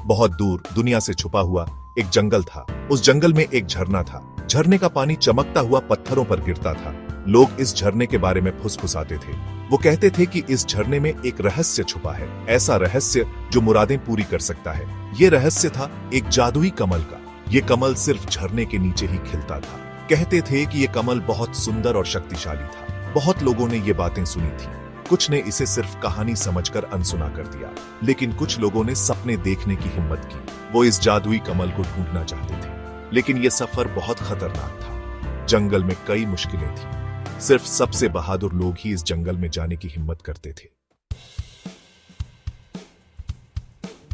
बहुत दूर दुनिया से छुपा हुआ एक जंगल था। उस जंगल में एक झरना था। झरने का पानी चमकता हुआ पत्थरों पर गिरता था। लोग इस झरने के बारे में फुसफुसाते थे। वो कहते थे कि इस झरने में एक रहस्य छुपा है, ऐसा रहस्य जो मुरादें पूरी कर सकता है। ये रहस्य था एक जादुई कमल का। ये कमल सिर्फ झरने के नीचे ही खिलता था। कहते थे कि ये कमल बहुत सुंदर और शक्तिशाली था। बहुत लोगों ने ये बातें सुनी थी। कुछ ने इसे सिर्फ कहानी समझकर अनसुना कर दिया, लेकिन कुछ लोगों ने सपने देखने की हिम्मत की। वो इस जादुई कमल को ढूंढना चाहते थे, लेकिन ये सफर बहुत खतरनाक था। जंगल में कई मुश्किलें थी। सिर्फ सबसे बहादुर लोग ही इस जंगल में जाने की हिम्मत करते थे।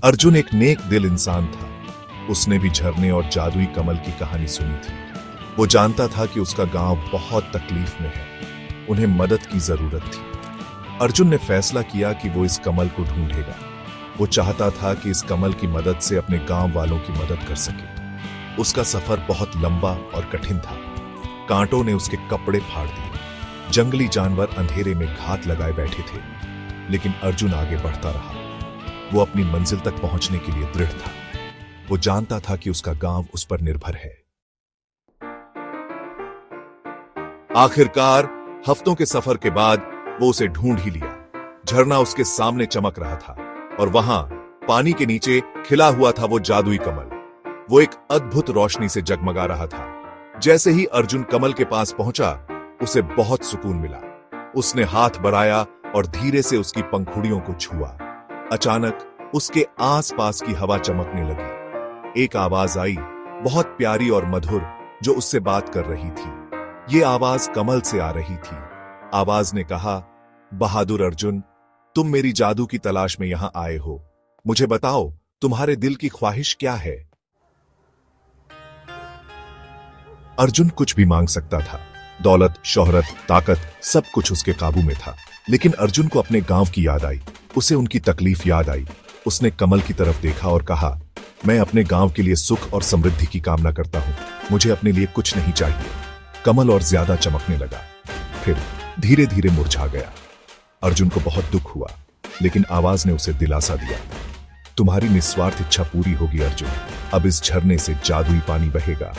अर्जुन एक नेक दिल इंसान था। उसने भी झरने और जादुई कमल की कहानी सुनी थी। वो जानता था कि उसका गांव बहुत तकलीफ में है, उन्हें मदद की जरूरत थी। अर्जुन ने फैसला किया कि वो इस कमल को ढूंढेगा। वो चाहता था कि इस कमल की मदद से अपने गांव वालों की मदद कर सके। उसका सफर बहुत लंबा और कठिन था। कांटों ने उसके कपड़े फाड़ दिए। जंगली जानवर अंधेरे में घात लगाए बैठे थे, लेकिन अर्जुन आगे बढ़ता रहा। वो अपनी मंजिल तक पहुंचने के लिए दृढ़ था। वो जानता था कि उसका गांव उस पर निर्भर है। आखिरकार हफ्तों के सफर के बाद वो उसे ढूंढ ही लिया। झरना उसके सामने चमक रहा था और वहां पानी के नीचे खिला हुआ था वो जादुई कमल। वो एक अद्भुत रोशनी से जगमगा रहा था। जैसे ही अर्जुन कमल के पास पहुंचा, उसे बहुत सुकून मिला। उसने हाथ बढ़ाया और धीरे से उसकी पंखुड़ियों को छुआ। अचानक उसके आसपास की हवा चमकने लगी। एक आवाज आई, बहुत प्यारी और मधुर, जो उससे बात कर रही थी। ये आवाज कमल से आ रही थी। आवाज ने कहा, बहादुर अर्जुन, तुम मेरी जादू की तलाश में यहां आए हो। मुझे बताओ, तुम्हारे दिल की ख्वाहिश क्या है? अर्जुन कुछ भी मांग सकता था। दौलत, शोहरत, ताकत, सब कुछ उसके काबू में था। लेकिन अर्जुन को अपने गांव की याद आई। उसे उनकी तकलीफ याद आई। उसने कमल की तरफ देखा और कहा, मैं अपने गांव के लिए सुख और समृद्धि की कामना करता हूं। मुझे अपने लिए कुछ नहीं चाहिए। कमल और ज्यादा चमकने लगा, फिर धीरे धीरे मुरझा गया। अर्जुन को बहुत दुख हुआ, लेकिन आवाज ने उसे दिलासा दिया, तुम्हारी निस्वार्थ इच्छा पूरी होगी अर्जुन। अब इस झरने से जादुई पानी बहेगा।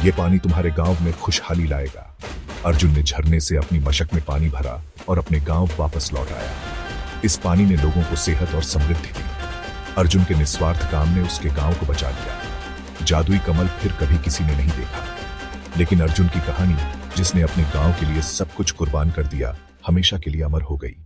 ये पानी तुम्हारे गांव में खुशहाली लाएगा। अर्जुन ने झरने से अपनी मशक में पानी भरा और अपने गांव वापस लौट आया। इस पानी ने लोगों को सेहत और समृद्धि दी। अर्जुन के निस्वार्थ काम ने उसके गांव को बचा लिया। जादुई कमल फिर कभी किसी ने नहीं देखा, लेकिन अर्जुन की कहानी, जिसने अपने गांव के लिए सब कुछ कुर्बान कर दिया, हमेशा के लिए अमर हो गई।